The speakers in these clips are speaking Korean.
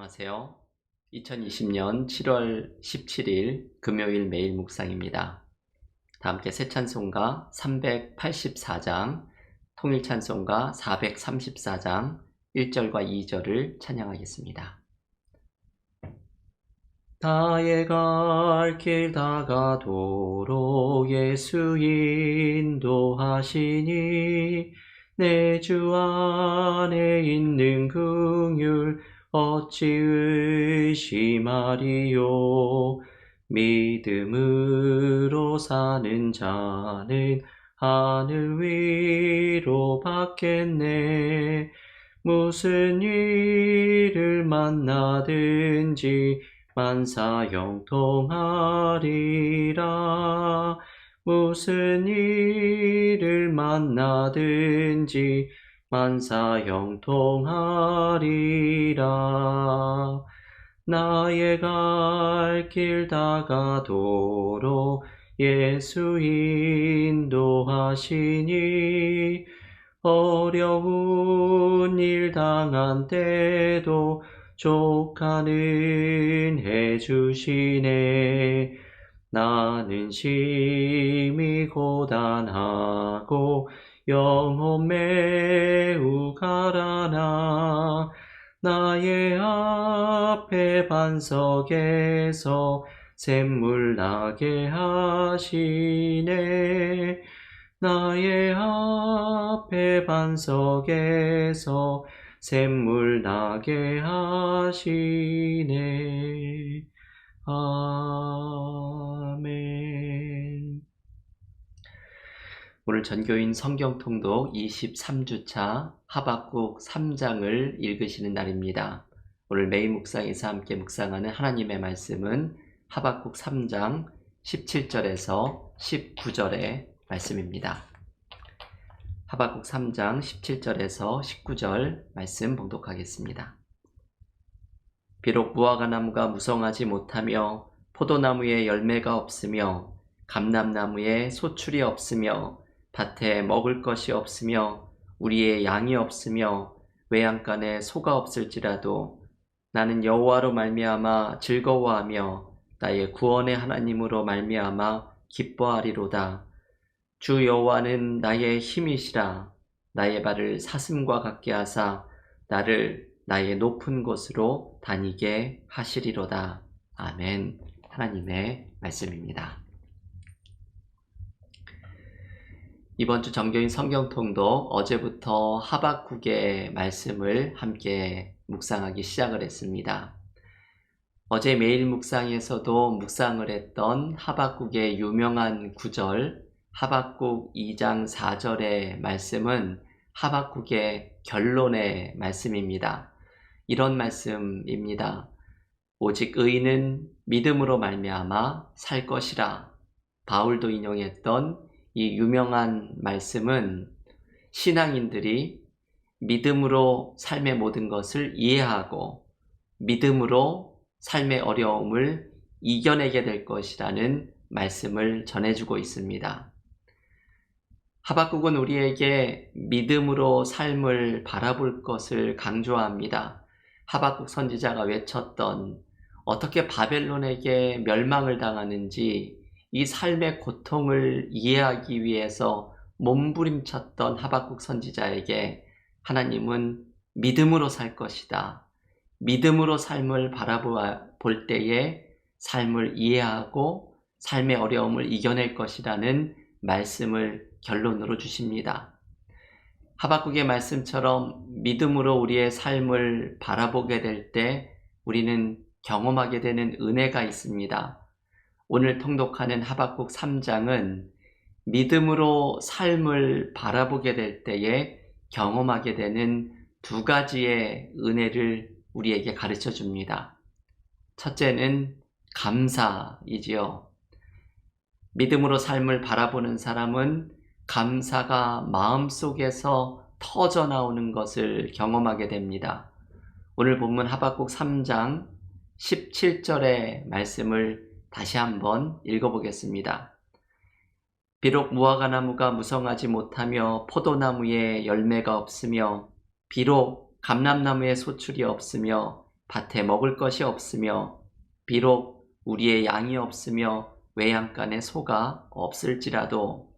안녕하세요. 2020년 7월 17일 금요일 매일 묵상입니다. 다 함께 새 찬송가 384장, 통일 찬송가 434장 1절과 2절을 찬양하겠습니다. 나의 갈 길 다가도록 예수 인도하시니 내 주 안에 있는 긍휼 어찌 의심하리요. 믿음으로 사는 자는 하늘 위로 받겠네. 무슨 일을 만나든지 만사 형통하리라. 무슨 일을 만나든지 만사 형통하리라. 나의 갈 길 다가도록 예수 인도하시니 어려운 일 당한 때도 족하는 해주시네. 나는 심히 고단하고 영혼 매우 가라나. 나의 앞에 반석에서 샘물 나게 하시네. 나의 앞에 반석에서 샘물 나게 하시네. 아멘. 오늘 전교인 성경통독 23주차 하박국 3장을 읽으시는 날입니다. 오늘 매일 묵상에서 함께 묵상하는 하나님의 말씀은 하박국 3장 17절에서 19절의 말씀입니다. 하박국 3장 17절에서 19절 말씀 봉독하겠습니다. 비록 무화과나무가 무성하지 못하며 포도나무에 열매가 없으며 감람나무에 소출이 없으며 밭에 먹을 것이 없으며 우리의 양이 없으며 외양간에 소가 없을지라도 나는 여호와로 말미암아 즐거워하며 나의 구원의 하나님으로 말미암아 기뻐하리로다. 주 여호와는 나의 힘이시라. 나의 발을 사슴과 같게 하사 나를 나의 높은 곳으로 다니게 하시리로다. 아멘. 하나님의 말씀입니다. 이번 주 정교인 성경통독 어제부터 하박국의 말씀을 함께 묵상하기 시작을 했습니다. 어제 매일 묵상에서도 묵상을 했던 하박국의 유명한 구절 하박국 2장 4절의 말씀은 하박국의 결론의 말씀입니다. 이런 말씀입니다. 오직 의인은 믿음으로 말미암아 살 것이라. 바울도 인용했던 이 유명한 말씀은 신앙인들이 믿음으로 삶의 모든 것을 이해하고 믿음으로 삶의 어려움을 이겨내게 될 것이라는 말씀을 전해주고 있습니다. 하박국은 우리에게 믿음으로 삶을 바라볼 것을 강조합니다. 하박국 선지자가 외쳤던 어떻게 바벨론에게 멸망을 당하는지 이 삶의 고통을 이해하기 위해서 몸부림쳤던 하박국 선지자에게 하나님은 믿음으로 살 것이다. 믿음으로 삶을 바라볼 때에 삶을 이해하고 삶의 어려움을 이겨낼 것이라는 말씀을 결론으로 주십니다. 하박국의 말씀처럼 믿음으로 우리의 삶을 바라보게 될 때 우리는 경험하게 되는 은혜가 있습니다. 오늘 통독하는 하박국 3장은 믿음으로 삶을 바라보게 될 때에 경험하게 되는 두 가지의 은혜를 우리에게 가르쳐 줍니다. 첫째는 감사이지요. 믿음으로 삶을 바라보는 사람은 감사가 마음속에서 터져 나오는 것을 경험하게 됩니다. 오늘 본문 하박국 3장 17절의 말씀을 다시 한번 읽어보겠습니다. 비록 무화과나무가 무성하지 못하며 포도나무에 열매가 없으며 비록 감람나무에 소출이 없으며 밭에 먹을 것이 없으며 비록 우리의 양이 없으며 외양간에 소가 없을지라도.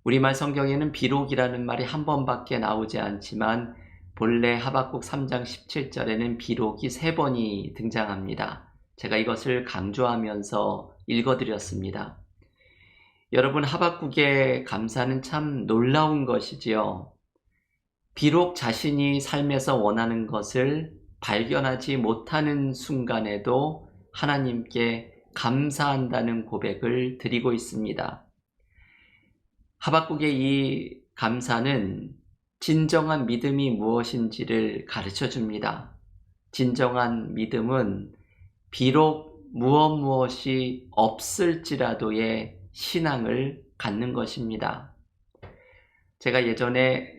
우리말 성경에는 비록이라는 말이 한 번밖에 나오지 않지만 본래 하박국 3장 17절에는 비록이 3번이 등장합니다. 제가 이것을 강조하면서 읽어드렸습니다. 여러분, 하박국의 감사는 참 놀라운 것이지요. 비록 자신이 삶에서 원하는 것을 발견하지 못하는 순간에도 하나님께 감사한다는 고백을 드리고 있습니다. 하박국의 이 감사는 진정한 믿음이 무엇인지를 가르쳐 줍니다. 진정한 믿음은 비록 무엇이 없을지라도의 신앙을 갖는 것입니다. 제가 예전에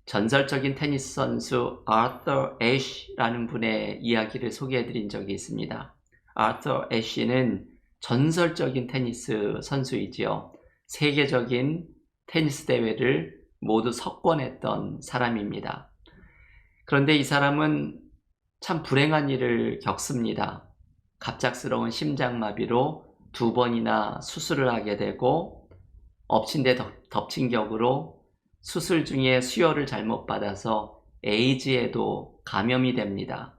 전설적인 테니스 선수 아서 애쉬라는 분의 이야기를 소개해 드린 적이 있습니다. 아서 애쉬는 전설적인 테니스 선수이지요. 세계적인 테니스 대회를 모두 석권했던 사람입니다. 그런데 이 사람은 참 불행한 일을 겪습니다. 갑작스러운 심장마비로 2번이나 수술을 하게 되고 엎친 데 덮친 격으로 수술 중에 수혈을 잘못 받아서 에이즈에도 감염이 됩니다.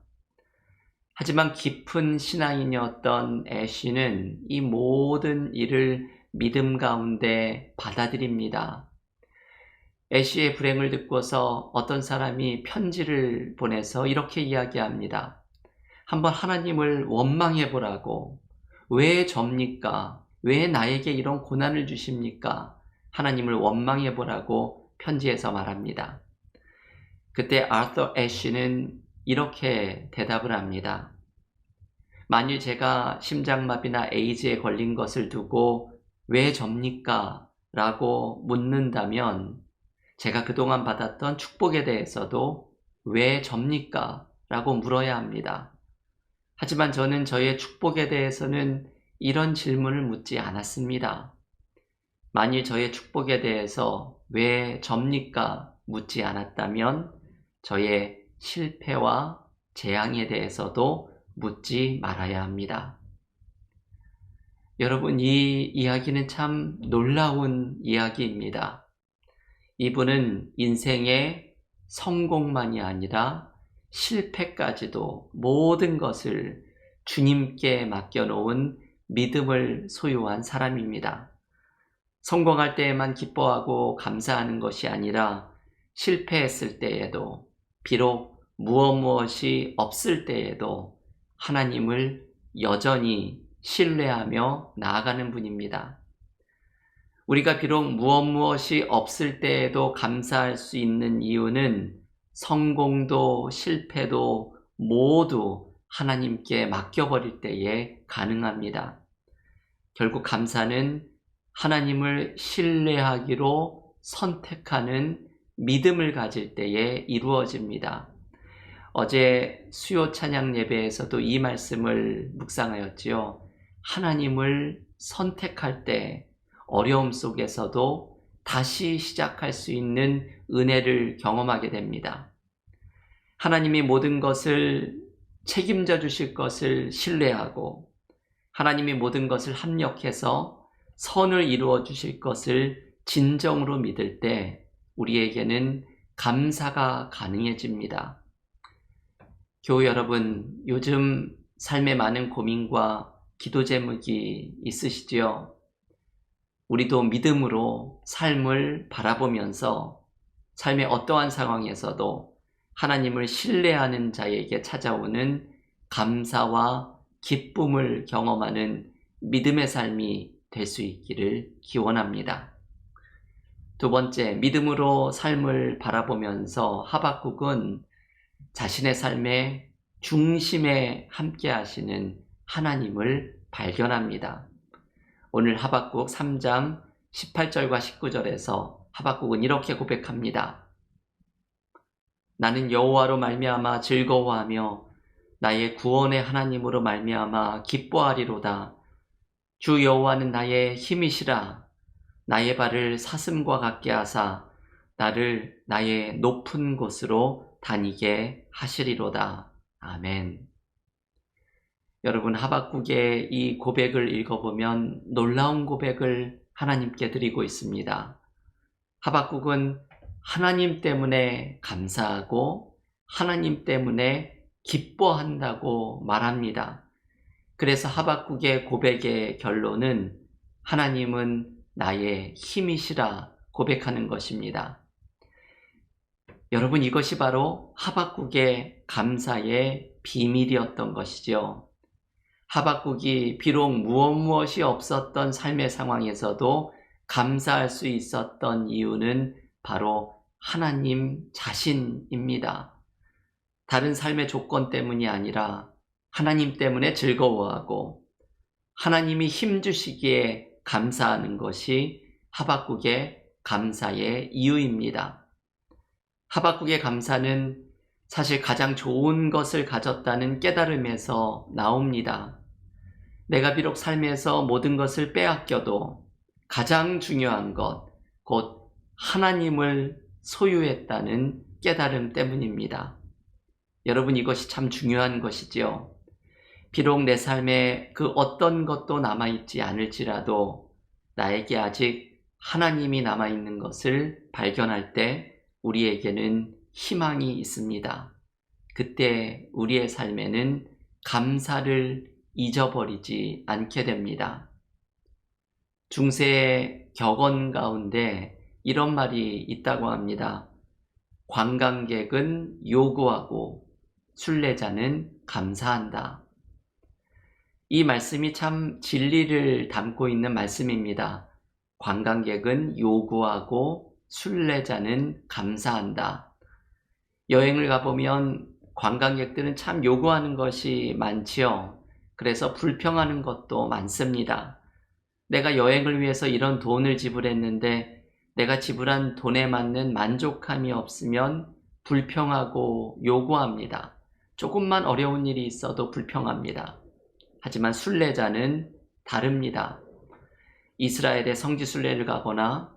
하지만 깊은 신앙인이었던 애쉬는 이 모든 일을 믿음 가운데 받아들입니다. 애쉬의 불행을 듣고서 어떤 사람이 편지를 보내서 이렇게 이야기합니다. 한번 하나님을 원망해 보라고. 왜 접니까? 왜 나에게 이런 고난을 주십니까? 하나님을 원망해 보라고 편지에서 말합니다. 그때 아서 애쉬는 이렇게 대답을 합니다. 만일 제가 심장마비나 에이즈에 걸린 것을 두고 왜 접니까? 라고 묻는다면 제가 그동안 받았던 축복에 대해서도 왜 접니까? 라고 물어야 합니다. 하지만 저는 저의 축복에 대해서는 이런 질문을 묻지 않았습니다. 만일 저의 축복에 대해서 왜 접니까? 묻지 않았다면 저의 실패와 재앙에 대해서도 묻지 말아야 합니다. 여러분, 이 이야기는 참 놀라운 이야기입니다. 이분은 인생의 성공만이 아니라 실패까지도 모든 것을 주님께 맡겨놓은 믿음을 소유한 사람입니다. 성공할 때에만 기뻐하고 감사하는 것이 아니라 실패했을 때에도, 비록 무엇이 없을 때에도 하나님을 여전히 신뢰하며 나아가는 분입니다. 우리가 비록 무엇이 없을 때에도 감사할 수 있는 이유는 성공도 실패도 모두 하나님께 맡겨버릴 때에 가능합니다. 결국 감사는 하나님을 신뢰하기로 선택하는 믿음을 가질 때에 이루어집니다. 어제 수요 찬양 예배에서도 이 말씀을 묵상하였지요. 하나님을 선택할 때 어려움 속에서도 다시 시작할 수 있는 은혜를 경험하게 됩니다. 하나님이 모든 것을 책임져 주실 것을 신뢰하고 하나님이 모든 것을 합력해서 선을 이루어 주실 것을 진정으로 믿을 때 우리에게는 감사가 가능해집니다. 교우 여러분, 요즘 삶에 많은 고민과 기도 제목이 있으시지요? 우리도 믿음으로 삶을 바라보면서 삶의 어떠한 상황에서도 하나님을 신뢰하는 자에게 찾아오는 감사와 기쁨을 경험하는 믿음의 삶이 될 수 있기를 기원합니다. 두 번째, 믿음으로 삶을 바라보면서 하박국은 자신의 삶의 중심에 함께 하시는 하나님을 발견합니다. 오늘 하박국 3장 18절과 19절에서 하박국은 이렇게 고백합니다. 나는 여호와로 말미암아 즐거워하며 나의 구원의 하나님으로 말미암아 기뻐하리로다. 주 여호와는 나의 힘이시라. 나의 발을 사슴과 같게 하사 나를 나의 높은 곳으로 다니게 하시리로다. 아멘. 여러분, 하박국의 이 고백을 읽어보면 놀라운 고백을 하나님께 드리고 있습니다. 하박국은 하나님 때문에 감사하고 하나님 때문에 기뻐한다고 말합니다. 그래서 하박국의 고백의 결론은 하나님은 나의 힘이시라 고백하는 것입니다. 여러분, 이것이 바로 하박국의 감사의 비밀이었던 것이죠. 하박국이 비록 무엇이 없었던 삶의 상황에서도 감사할 수 있었던 이유는 바로 하나님 자신입니다. 다른 삶의 조건 때문이 아니라 하나님 때문에 즐거워하고 하나님이 힘 주시기에 감사하는 것이 하박국의 감사의 이유입니다. 하박국의 감사는 사실 가장 좋은 것을 가졌다는 깨달음에서 나옵니다. 내가 비록 삶에서 모든 것을 빼앗겨도 가장 중요한 것, 곧 하나님을 소유했다는 깨달음 때문입니다. 여러분, 이것이 참 중요한 것이지요. 비록 내 삶에 그 어떤 것도 남아있지 않을지라도 나에게 아직 하나님이 남아있는 것을 발견할 때 우리에게는 희망이 있습니다. 그때 우리의 삶에는 감사를 잊어버리지 않게 됩니다. 중세의 격언 가운데 이런 말이 있다고 합니다. 관광객은 요구하고 순례자는 감사한다. 이 말씀이 참 진리를 담고 있는 말씀입니다. 관광객은 요구하고 순례자는 감사한다. 여행을 가보면 관광객들은 참 요구하는 것이 많지요. 그래서 불평하는 것도 많습니다. 내가 여행을 위해서 이런 돈을 지불했는데 내가 지불한 돈에 맞는 만족함이 없으면 불평하고 요구합니다. 조금만 어려운 일이 있어도 불평합니다. 하지만 순례자는 다릅니다. 이스라엘의 성지 순례를 가거나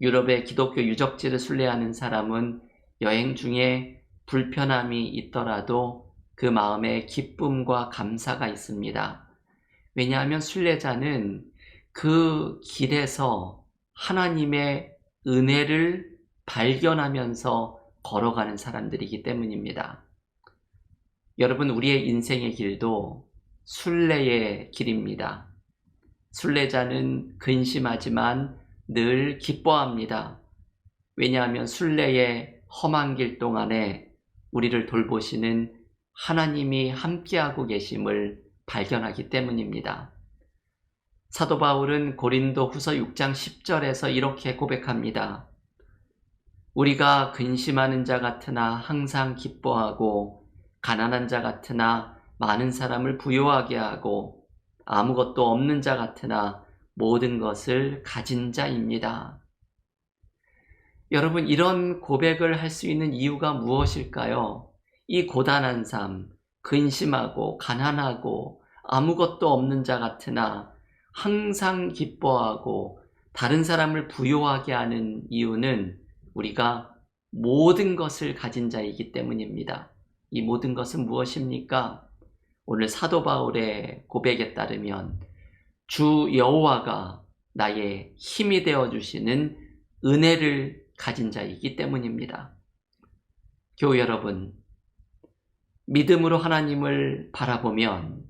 유럽의 기독교 유적지를 순례하는 사람은 여행 중에 불편함이 있더라도 그 마음에 기쁨과 감사가 있습니다. 왜냐하면 순례자는 그 길에서 하나님의 은혜를 발견하면서 걸어가는 사람들이기 때문입니다. 여러분, 우리의 인생의 길도 순례의 길입니다. 순례자는 근심하지만 늘 기뻐합니다. 왜냐하면 순례의 험한 길 동안에 우리를 돌보시는 하나님이 함께하고 계심을 발견하기 때문입니다. 사도 바울은 고린도 후서 6장 10절에서 이렇게 고백합니다. 우리가 근심하는 자 같으나 항상 기뻐하고 가난한 자 같으나 많은 사람을 부요하게 하고 아무것도 없는 자 같으나 모든 것을 가진 자입니다. 여러분, 이런 고백을 할 수 있는 이유가 무엇일까요? 이 고단한 삶, 근심하고 가난하고 아무것도 없는 자 같으나 항상 기뻐하고 다른 사람을 부요하게 하는 이유는 우리가 모든 것을 가진 자이기 때문입니다. 이 모든 것은 무엇입니까? 오늘 사도 바울의 고백에 따르면 주 여호와가 나의 힘이 되어 주시는 은혜를 가진 자이기 때문입니다. 교우 여러분, 믿음으로 하나님을 바라보면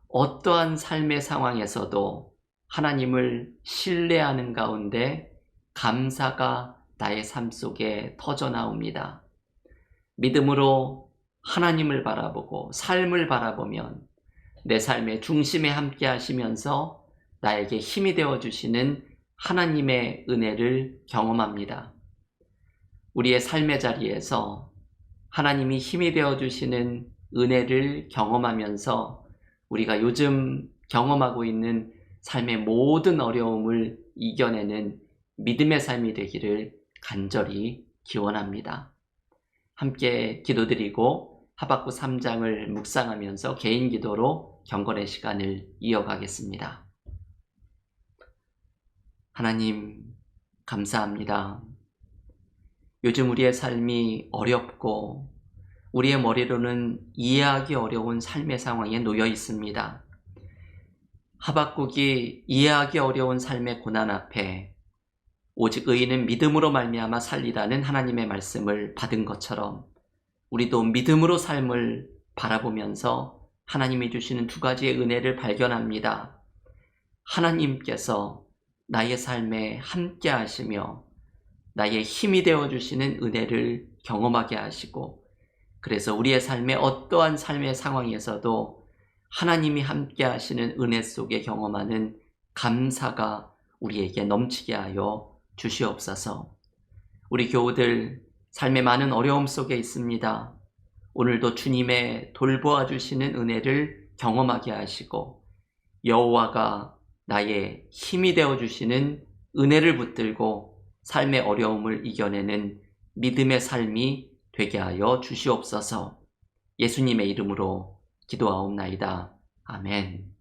어떠한 삶의 상황에서도 하나님을 신뢰하는 가운데 감사가 나의 삶 속에 터져 나옵니다. 믿음으로 하나님을 바라보고 삶을 바라보면 내 삶의 중심에 함께 하시면서 나에게 힘이 되어 주시는 하나님의 은혜를 경험합니다. 우리의 삶의 자리에서 하나님이 힘이 되어 주시는 은혜를 경험하면서 우리가 요즘 경험하고 있는 삶의 모든 어려움을 이겨내는 믿음의 삶이 되기를 간절히 기원합니다. 함께 기도드리고 하박국 3장을 묵상하면서 개인 기도로 경건의 시간을 이어가겠습니다. 하나님, 감사합니다. 요즘 우리의 삶이 어렵고 우리의 머리로는 이해하기 어려운 삶의 상황에 놓여 있습니다. 하박국이 이해하기 어려운 삶의 고난 앞에 오직 의인은 믿음으로 말미암아 살리라는 하나님의 말씀을 받은 것처럼 우리도 믿음으로 삶을 바라보면서 하나님이 주시는 두 가지의 은혜를 발견합니다. 하나님께서 나의 삶에 함께 하시며 나의 힘이 되어주시는 은혜를 경험하게 하시고, 그래서 우리의 삶의 어떠한 삶의 상황에서도 하나님이 함께 하시는 은혜 속에 경험하는 감사가 우리에게 넘치게 하여 주시옵소서. 우리 교우들 삶의 많은 어려움 속에 있습니다. 오늘도 주님의 돌보아 주시는 은혜를 경험하게 하시고 여호와가 나의 힘이 되어 주시는 은혜를 붙들고 삶의 어려움을 이겨내는 믿음의 삶이 되게 하여 주시옵소서. 예수님의 이름으로 기도하옵나이다. 아멘.